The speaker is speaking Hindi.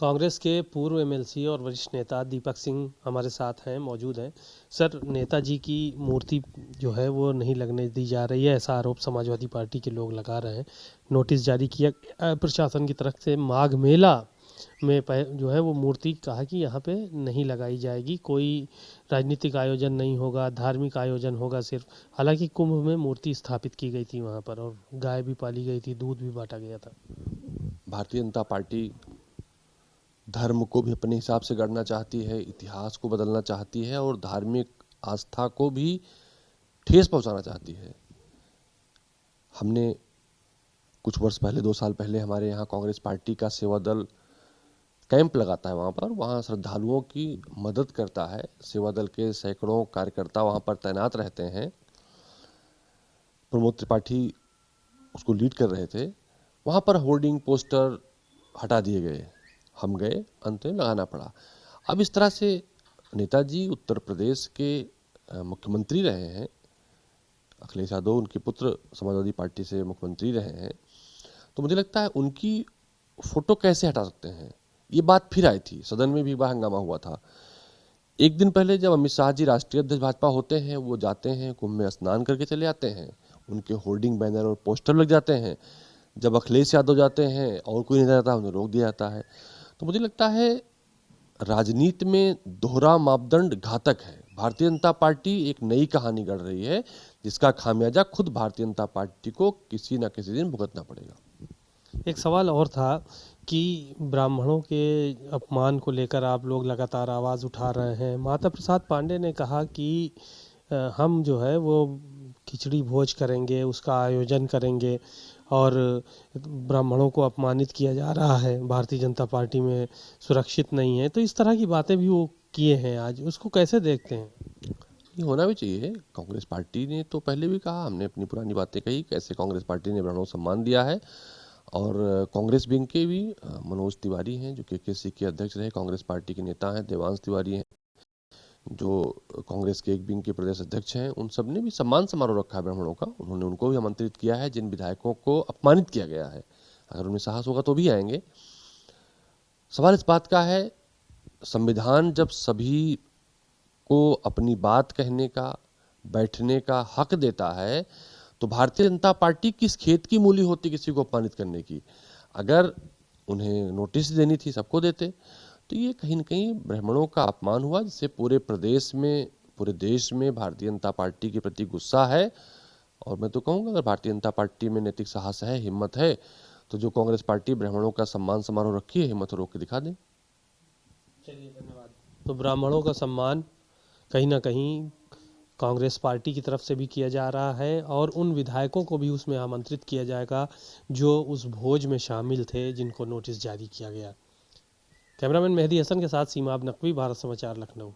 कांग्रेस के पूर्व एमएलसी और वरिष्ठ नेता दीपक सिंह हमारे साथ हैं, मौजूद हैं। सर, नेताजी की मूर्ति जो है वो नहीं लगने दी जा रही है, ऐसा आरोप समाजवादी पार्टी के लोग लगा रहे हैं। नोटिस जारी किया प्रशासन की तरफ से। माघ मेला में जो है वो मूर्ति कहा कि यहाँ पे नहीं लगाई जाएगी, कोई राजनीतिक आयोजन नहीं होगा, धार्मिक आयोजन होगा सिर्फ। हालांकि कुंभ में मूर्ति स्थापित की गई थी वहाँ पर, और गाय भी पाली गई थी, दूध भी बांटा गया था। भारतीय जनता पार्टी धर्म को भी अपने हिसाब से गढ़ना चाहती है, इतिहास को बदलना चाहती है और धार्मिक आस्था को भी ठेस पहुंचाना चाहती है। हमने कुछ वर्ष पहले, 2 साल पहले, हमारे यहाँ कांग्रेस पार्टी का सेवा दल कैंप लगाता है, वहाँ श्रद्धालुओं की मदद करता है। सेवा दल के सैकड़ों कार्यकर्ता वहाँ पर तैनात रहते हैं। प्रमोद त्रिपाठी उसको लीड कर रहे थे। वहाँ पर होर्डिंग पोस्टर हटा दिए गए, हम गए, अंत में लगाना पड़ा। अब इस तरह से नेताजी उत्तर प्रदेश के मुख्यमंत्री रहे हैं, अखिलेश यादव उनके पुत्र समाजवादी पार्टी से मुख्यमंत्री रहे हैं, तो मुझे लगता है उनकी फोटो कैसे हटा सकते हैं। ये बात फिर आई थी, सदन में भी बड़ा हंगामा हुआ था। एक दिन पहले जब अमित शाह जी राष्ट्रीय अध्यक्ष भाजपा होते हैं, वो जाते हैं, कुंभ में स्नान करके चले आते हैं, उनके होर्डिंग, बैनर और पोस्टर लग जाते हैं। जब अखिलेश यादव जाते हैं और कोई नहीं जाता, उन्हें रोक दिया जाता है। तो मुझे लगता है राजनीति में दोहरा मापदंड घातक है। भारतीय जनता पार्टी एक नई कहानी गढ़ रही है, जिसका खामियाजा खुद भारतीय जनता पार्टी को किसी न किसी दिन भुगतना पड़ेगा। एक सवाल और था कि ब्राह्मणों के अपमान को लेकर आप लोग लगातार आवाज़ उठा रहे हैं। माता प्रसाद पांडे ने कहा कि हम जो है वो खिचड़ी भोज करेंगे, उसका आयोजन करेंगे, और ब्राह्मणों को अपमानित किया जा रहा है, भारतीय जनता पार्टी में सुरक्षित नहीं है। तो इस तरह की बातें भी वो किए हैं आज, उसको कैसे देखते हैं? ये होना भी चाहिए। कांग्रेस पार्टी ने तो पहले भी कहा, हमने अपनी पुरानी बातें कही, कैसे कांग्रेस पार्टी ने ब्राह्मणों को सम्मान दिया है। और कांग्रेस विंग के भी मनोज तिवारी हैं, जो केकेसी के अध्यक्ष रहे, कांग्रेस पार्टी के नेता हैं, देवांश तिवारी हैं, जो कांग्रेस के एक विंग के प्रदेश अध्यक्ष हैं, उन सब ने भी सम्मान समारोह रखा है ब्राह्मणों का। उन्होंने उनको भी आमंत्रित किया है जिन विधायकों को अपमानित किया गया है। अगर उनमें साहस होगा तो भी आएंगे। सवाल इस बात का है, संविधान जब सभी को अपनी बात कहने का, बैठने का हक देता है, तो भारतीय जनता पार्टी किस खेत की मूली होती किसी को अपमानित करने की। अगर उन्हें नोटिस देनी थी, सबको देते। तो ये कहीं न कहीं ब्राह्मणों का अपमान हुआ, जिससे पूरे प्रदेश में, पूरे देश में भारतीय जनता पार्टी के प्रति गुस्सा है। और मैं तो कहूँगा, अगर भारतीय जनता पार्टी में नैतिक साहस है, हिम्मत है, तो जो कांग्रेस पार्टी ब्राह्मणों का सम्मान समारोह रखी है, हिम्मत रोक के दिखा दें। चलिए, धन्यवाद। तो ब्राह्मणों का सम्मान कहीं ना कहीं कांग्रेस पार्टी की तरफ से भी किया जा रहा है, और उन विधायकों को भी उसमें आमंत्रित किया जाएगा जो उस भोज में शामिल थे, जिनको नोटिस जारी किया गया। कैमरामैन मेहदी हसन के साथ सीमाब नकवी, भारत समाचार, लखनऊ।